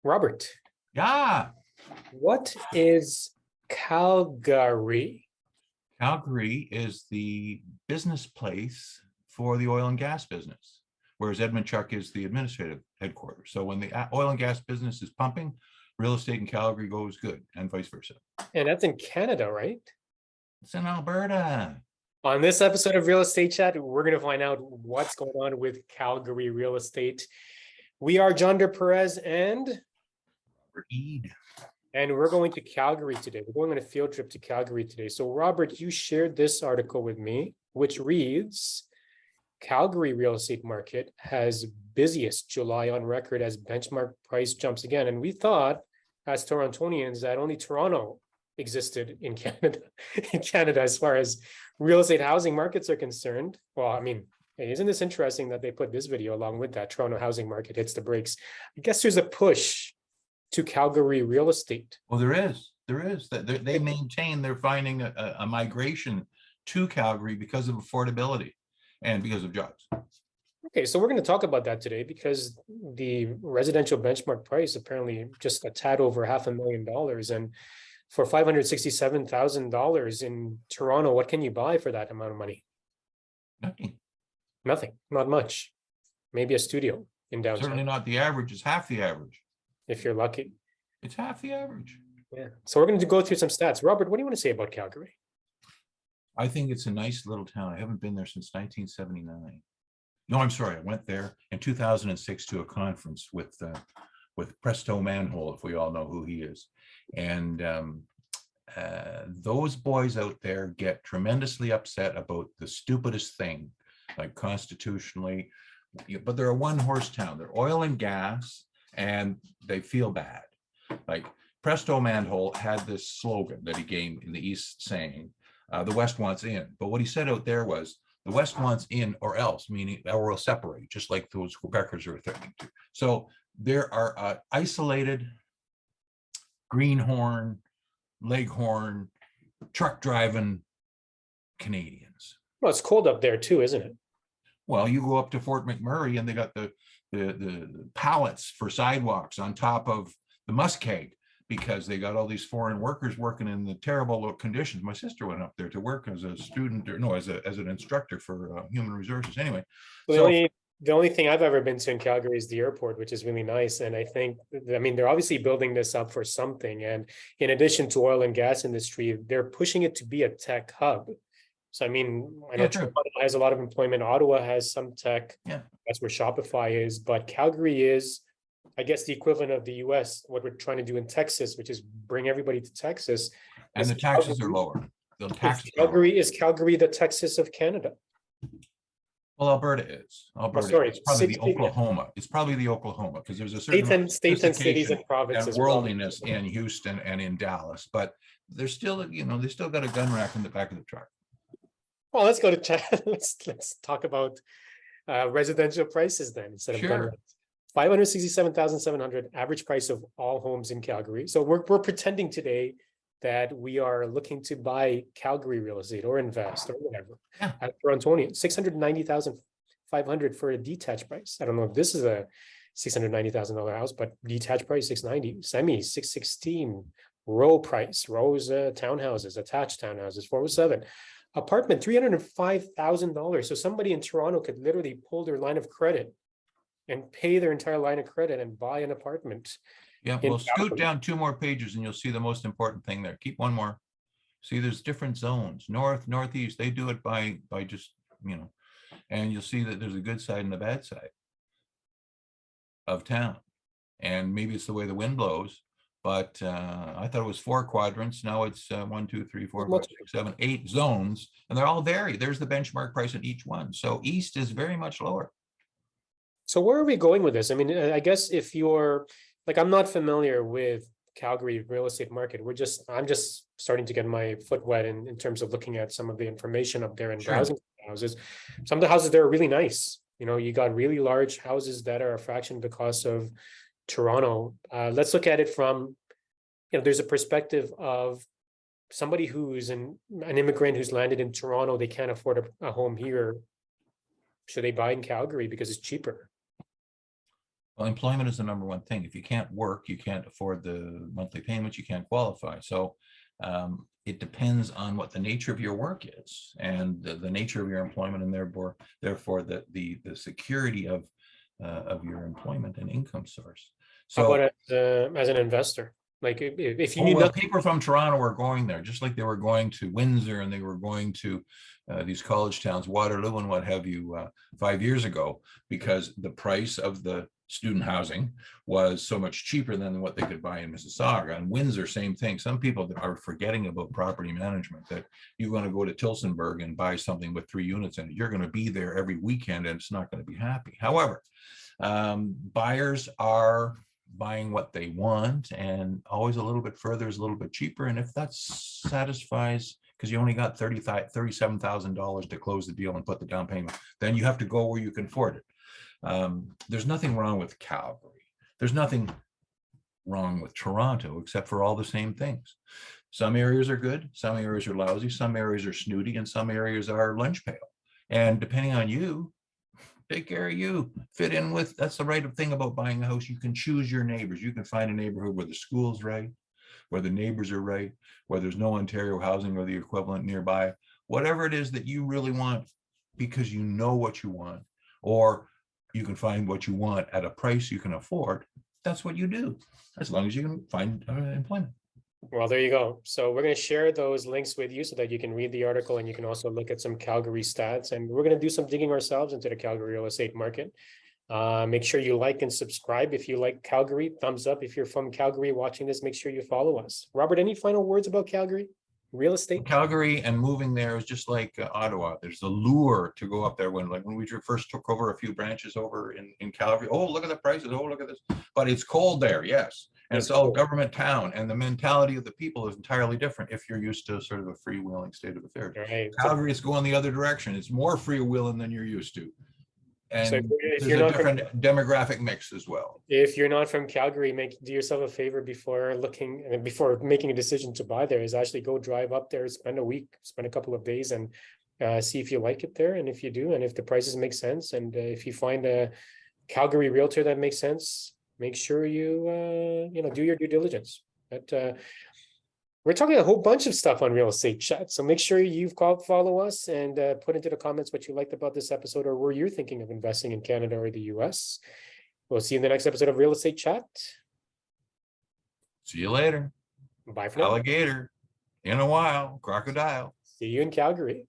Robert, Yeah, what is Calgary? Calgary is the business place for the oil and gas business, whereas Edmundchuk is the administrative headquarters. So when the oil and gas business is pumping, real estate in Calgary goes good, and vice versa. And that's in Canada, right? It's in Alberta. On this episode of Real Estate Chat, we're going to find out what's going on with Calgary real estate. We are John De Perez and Eid. we're going to Calgary today. We're going on a field trip to Calgary today. So Robert, you shared this article with me, which reads, Calgary real estate market has busiest July on record as benchmark price jumps again. And we thought, as Torontonians, that only Toronto existed in Canada, as far as real estate housing markets are concerned. Well, I mean, hey, isn't this interesting that they put this video along with that Toronto housing market hits the brakes? I guess there's a push to Calgary real estate. Well, there is. They maintain they're finding a migration to Calgary because of affordability and because of jobs. Okay, so we're going to talk about that today because the residential benchmark price apparently just a tad over $500,000, and for $567,000 in Toronto, what can you buy for that amount of money? Nothing, not much. Maybe a studio in downtown. Certainly not the average. It's half the average. If you're lucky. It's half the average. Yeah. So we're going to go through some stats. Robert, what do you want to say about Calgary? I think it's a nice little town. I haven't been there since 1979. No, I'm sorry. I went there in 2006 to a conference with Presto Manhole, if we all know who he is. And those boys out there get tremendously upset about the stupidest thing, like constitutionally, but they're a one-horse town. They're oil and gas, and they feel bad. Like Presto Manhole had this slogan that he gave in the East saying, the West wants in. But what he said out there was, the West wants in or else, meaning or will separate, just like those Quebecers are threatening to. So there are isolated greenhorn, leghorn, truck driving Canadians. Well, it's cold up there too, isn't it? Well, you go up to Fort McMurray and they got the pallets for sidewalks on top of the muskeg because they got all these foreign workers working in the terrible conditions. My sister went up there to work as a student, or no, as an instructor for human resources. Anyway, the only thing I've ever been to in Calgary is the airport, which is really nice. And I think, I mean, they're obviously building this up for something. And in addition to oil and gas industry, they're pushing it to be a tech hub. So, I mean, I know Toronto has a lot of employment. Ottawa has some tech. Yeah. That's where Shopify is. But Calgary is, I guess, the equivalent of the US, what we're trying to do in Texas, which is bring everybody to Texas. And the taxes are lower. Is Calgary the Texas of Canada? Well, Alberta is. It's probably the Oklahoma. It's probably the Oklahoma because there's a certain states and cities and provinces and worldliness in Houston and in Dallas, but they're still, they still got a gun rack in the back of the truck. Well, let's go to chat. Let's talk about residential prices then instead of gun racks. 567,700 average price of all homes in Calgary. So we're pretending today that we are looking to buy Calgary real estate or invest or whatever. Yeah. At Torontonian, 690,500 for a detached price. I don't know if this is a $690,000 house, but detached price 690, semi 616, row price, rows townhouses, attached townhouses 407, apartment $305,000. So somebody in Toronto could literally pull their line of credit and pay their entire line of credit and buy an apartment. Yeah, well, scoot down 2 more pages and you'll see the most important thing there. Keep 1 more. See, there's different zones, north, northeast. They do it by just, and you'll see that there's a good side and a bad side of town. And maybe it's the way the wind blows, but I thought it was 4 quadrants. Now it's 1, 2, 3, 4, 5, 6, 7, 8 zones, and they're all varied. There's the benchmark price in each one. So east is very much lower. So where are we going with this? I mean, I guess if you're like, I'm not familiar with Calgary real estate market. I'm just starting to get my foot wet in terms of looking at some of the information up there and browsing houses. Some of the houses there are really nice. You got really large houses that are a fraction of the cost of Toronto. Let's look at it from, there's a perspective of somebody who's an immigrant who's landed in Toronto. They can't afford a home here. Should they buy in Calgary because it's cheaper? Well, employment is the number one thing. If you can't work, you can't afford the monthly payments, you can't qualify. So it depends on what the nature of your work is and the nature of your employment, and therefore the security of your employment and income source. How So, about as an investor? Like if you oh, knew well, nothing, people from Toronto were going there, just like they were going to Windsor and they were going to these college towns, Waterloo and what have you, 5 years ago, because the price of the student housing was so much cheaper than what they could buy in Mississauga. And Windsor, same thing. Some people are forgetting about property management, that you're going to go to Tillsonburg and buy something with 3 units in it. You're going to be there every weekend and it's not going to be happy. However, buyers are buying what they want, and always a little bit further is a little bit cheaper. And if that satisfies, because you only got $37,000 to close the deal and put the down payment, then you have to go where you can afford it. There's nothing wrong with Calgary. There's nothing wrong with Toronto, except for all the same things. Some areas are good, some areas are lousy, some areas are snooty, and some areas are lunch pail. And depending on you, take care of you, fit in with. That's the right thing about buying a house. You can choose your neighbors. You can find a neighborhood where the school's right, where the neighbors are right, where there's no Ontario housing or the equivalent nearby, whatever it is that you really want, because you know what you want, or you can find what you want at a price you can afford. That's what you do, as long as you can find employment. well, there you go. So we're going to share those links with you so that you can read the article and you can also look at some Calgary stats. And we're going to do some digging ourselves into the Calgary real estate market. Make sure you like and subscribe if you like Calgary. Thumbs up if you're from Calgary watching this. Make sure you follow us. Robert, any final words about Calgary real estate? Calgary and moving there is just like Ottawa. There's a lure to go up there. When we first took over a few branches over in Calgary, oh, look at the prices, oh, look at this. But it's cold there, yes. And it's all government town, and the mentality of the people is entirely different if you're used to sort of a freewheeling state of affairs. Right. Calgary is going the other direction. It's more freewheeling than you're used to. And So if there's you're a not different demographic mix as well. If you're not from Calgary, do yourself a favor before making a decision to buy there, is actually go drive up there, spend a week, spend a couple of days, and see if you like it there. And if you do, and if the prices make sense, and if you find a Calgary realtor that makes sense, make sure you do your due diligence. But we're talking a whole bunch of stuff on Real Estate Chat, so make sure you follow us and put into the comments what you liked about this episode, or where you're thinking of investing in Canada or the US. We'll see you in the next episode of Real Estate Chat. See you later. Bye for now. Alligator. In a while. Crocodile. See you in Calgary.